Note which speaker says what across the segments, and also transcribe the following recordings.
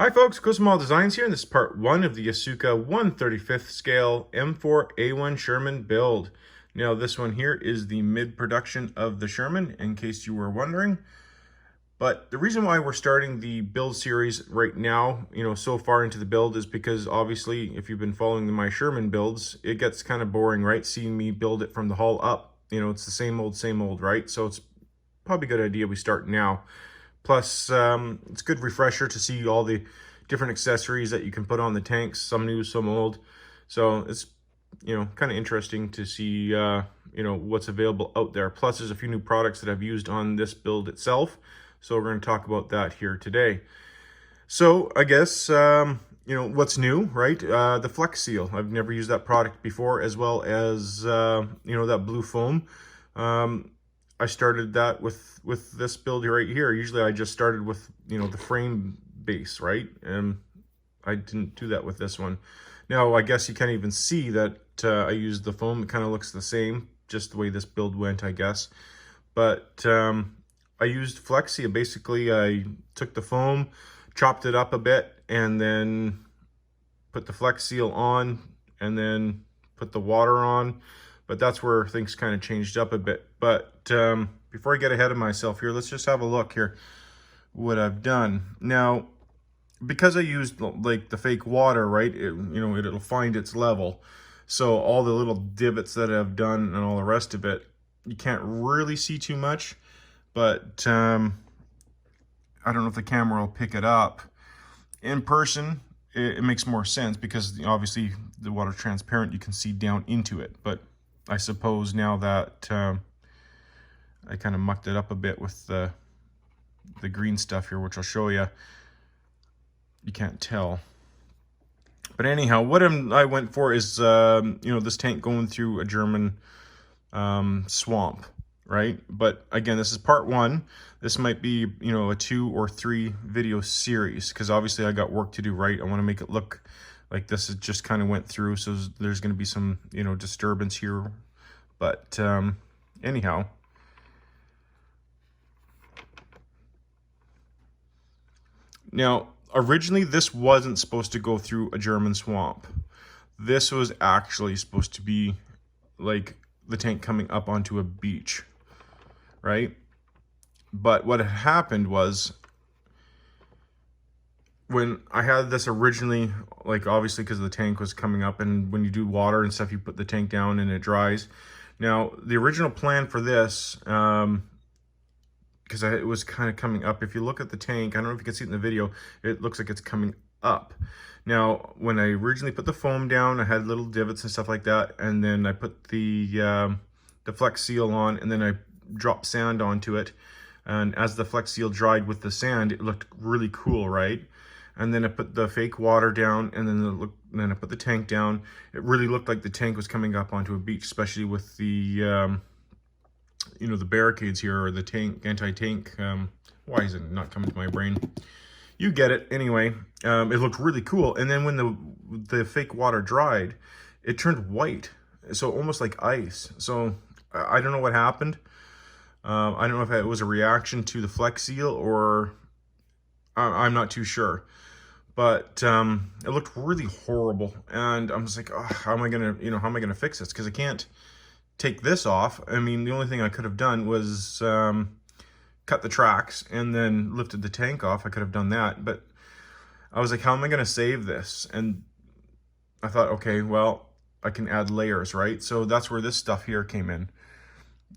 Speaker 1: Hi folks, Cosmo Designs here, and this is part 1 of the Asuka 1/35th scale M4A1 Sherman build. Now this one here is the mid-production of the Sherman, in case you were wondering. But the reason why we're starting the build series right now, so far into the build, is because obviously if you've been following my Sherman builds, it gets kind of boring, right? Seeing me build it from the hull up. It's the same old, right? So it's probably a good idea we start now. Plus, it's a good refresher to see all the different accessories that you can put on the tanks, some new, some old. So it's, kind of interesting to see, what's available out there. Plus, there's a few new products that I've used on this build itself. So we're going to talk about that here today. So I guess, what's new, right? The Flex Seal. I've never used that product before, as well as, that blue foam. I started that with this build right here. Usually I just started with, the frame base, right? And I didn't do that with this one. Now, I guess you can't even see that I used the foam. It kind of looks the same, just the way this build went, I guess. But I used Flexi. Basically, I took the foam, chopped it up a bit, and then put the Flex Seal on, and then put the water on. But that's where things kind of changed up a bit. But before I get ahead of myself here, let's just have a look here what I've done. Now, because I used like the fake water, right, it'll find its level. So all the little divots that I've done and all the rest of it, you can't really see too much. But I don't know if the camera will pick it up. In person, it makes more sense because obviously the water's transparent, you can see down into it. But I suppose now that I kind of mucked it up a bit with the green stuff here, which I'll show you, you can't tell. But anyhow, what I went for is, this tank going through a German swamp, right? But again, this is part 1. This might be, a 2 or 3 video series, because obviously I got work to do, right? I want to make it look like this is just kind of went through, so there's going to be some, disturbance here. But anyhow, now originally this wasn't supposed to go through a German swamp. This was actually supposed to be like the tank coming up onto a beach, right? But what had happened was, when I had this originally, like obviously because the tank was coming up, and when you do water and stuff, you put the tank down and it dries. Now, the original plan for this, because it was kind of coming up, if you look at the tank, I don't know if you can see it in the video, it looks like it's coming up. Now, when I originally put the foam down, I had little divots and stuff like that, and then I put the Flex Seal on, and then I dropped sand onto it. And as the Flex Seal dried with the sand, it looked really cool, right? And then I put the fake water down, and then I put the tank down. It really looked like the tank was coming up onto a beach, especially with the, the barricades here, or the tank, anti-tank. Why is it not coming to my brain? You get it. Anyway, it looked really cool. And then when the fake water dried, it turned white, so almost like ice. So I don't know what happened. I don't know if it was a reaction to the Flex Seal, or I'm not too sure. But it looked really horrible, and I'm just like, oh, how am I gonna fix this? Because I can't take this off. I mean, the only thing I could have done was cut the tracks and then lifted the tank off. I could have done that, but I was like, how am I gonna save this? And I thought, okay, well, I can add layers, right? So that's where this stuff here came in.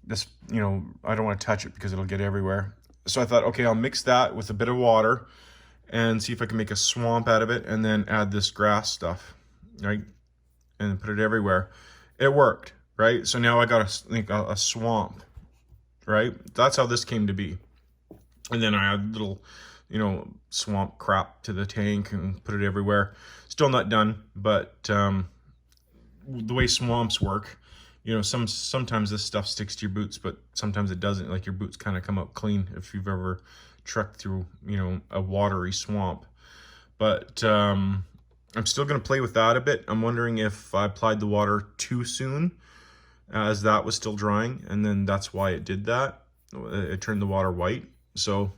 Speaker 1: This, I don't want to touch it because it'll get everywhere. So I thought, okay, I'll mix that with a bit of water and see if I can make a swamp out of it, and then add this grass stuff, right? And put it everywhere. It worked, right? So now I got a swamp, right? That's how this came to be. And then I add little, swamp crap to the tank and put it everywhere. Still not done, but the way swamps work, sometimes this stuff sticks to your boots, but sometimes it doesn't. Like, your boots kind of come out clean if you've ever trekked through, a watery swamp. But I'm still going to play with that a bit. I'm wondering if I applied the water too soon, as that was still drying, and then that's why it did that. It turned the water white. So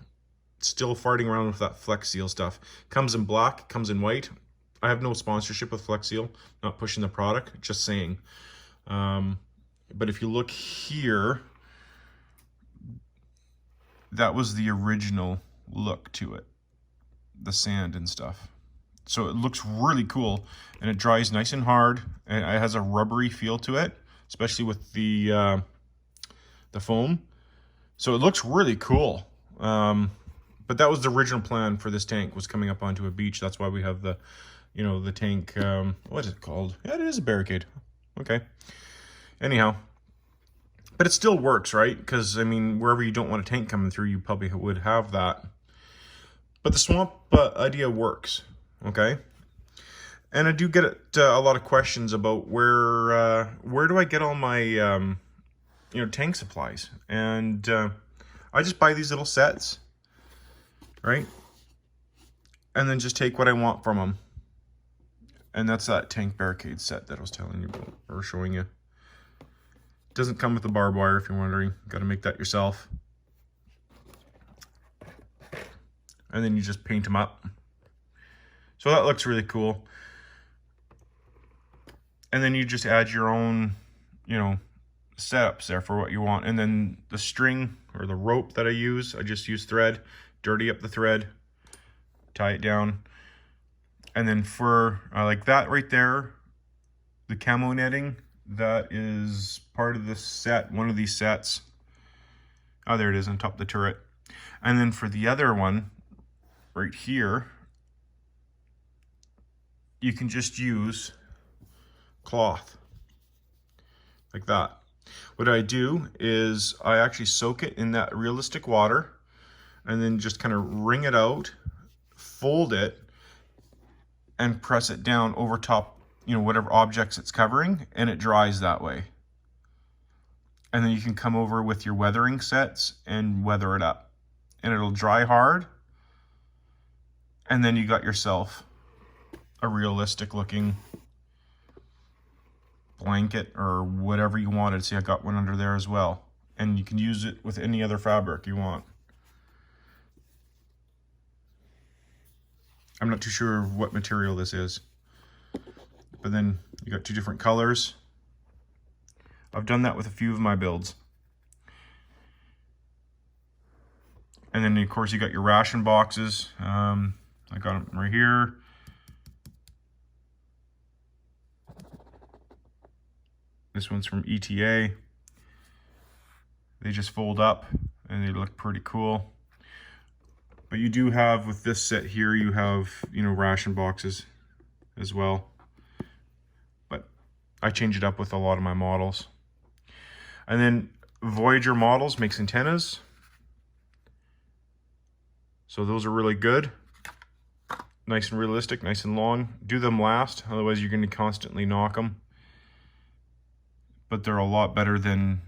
Speaker 1: still farting around with that Flex Seal stuff. Comes in black, comes in white. I have no sponsorship with Flex Seal, not pushing the product, just saying. But if you look here, that was the original look to it, the sand and stuff. So it looks really cool, and it dries nice and hard, and it has a rubbery feel to it, especially with the foam. So it looks really cool. But that was the original plan for this tank, was coming up onto a beach. That's why we have the, you know, the tank, what is it called? Yeah, it is a barricade. Okay. Anyhow, but it still works, right? Because, I mean, wherever you don't want a tank coming through, you probably would have that. But the swamp idea works, okay? And I do get a lot of questions about where do I get all my, you know, tank supplies? And I just buy these little sets, right? And then just take what I want from them. And that's that tank barricade set that I was telling you about, or showing you. Doesn't come with the barbed wire, if you're wondering. Got to make that yourself. And then you just paint them up. So that looks really cool. And then you just add your own, you know, setups there for what you want. And then the string or the rope that I just use thread, dirty up the thread, tie it down. And then for like that right there, the camo netting, that is part of the set, one of these sets. Oh, there it is on top of the turret. And then for the other one, right here, you can just use cloth, like that. What I do is I actually soak it in that realistic water, and then just kind of wring it out, fold it, and press it down over top, you know, whatever objects it's covering, and it dries that way. And then you can come over with your weathering sets and weather it up, and it'll dry hard. And then you got yourself a realistic looking blanket or whatever you wanted. See, I got one under there as well. And you can use it with any other fabric you want. I'm not too sure what material this is. But then you got two different colors. I've done that with a few of my builds. And then of course you got your ration boxes. I got them right here. This one's from ETA. They just fold up and they look pretty cool. But you do have, with this set here, you have, you know, ration boxes as well. But I change it up with a lot of my models. And then Voyager models makes antennas. So those are really good. Nice and realistic, nice and long. Do them last, otherwise you're going to constantly knock them. But they're a lot better than,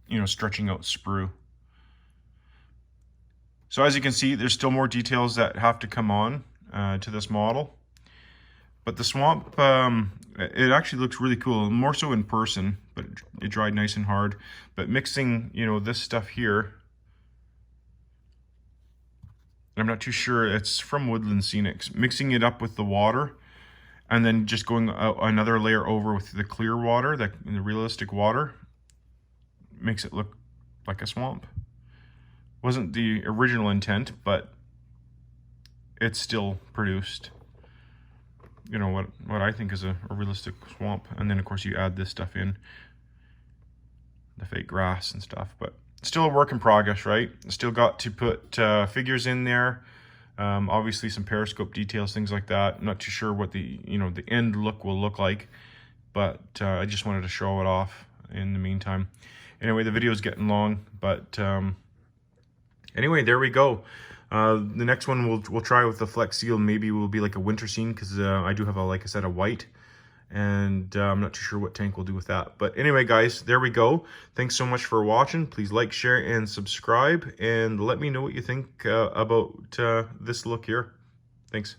Speaker 1: you know, stretching out sprue. So as you can see, there's still more details that have to come on to this model. But the swamp, it actually looks really cool, more so in person, but it dried nice and hard. But mixing, you know, this stuff here, I'm not too sure, it's from Woodland Scenics. Mixing it up with the water, and then just going another layer over with the clear water, the realistic water, makes it look like a swamp. Wasn't the original intent, but it's still produced, you know, what I think is a realistic swamp. And then of course you add this stuff in, the fake grass and stuff, but still a work in progress, right? Still got to put figures in there. Obviously some periscope details, things like that. I'm not too sure what the, you know, the end look will look like, but I just wanted to show it off in the meantime. Anyway, the video is getting long, but anyway, there we go. The next one we'll try with the Flex Seal. Maybe will be like a winter scene, because I do have a, like I said, a white, and I'm not too sure what tank we'll do with that. But anyway, guys, there we go. Thanks so much for watching. Please like, share, and subscribe, and let me know what you think about this look here. Thanks.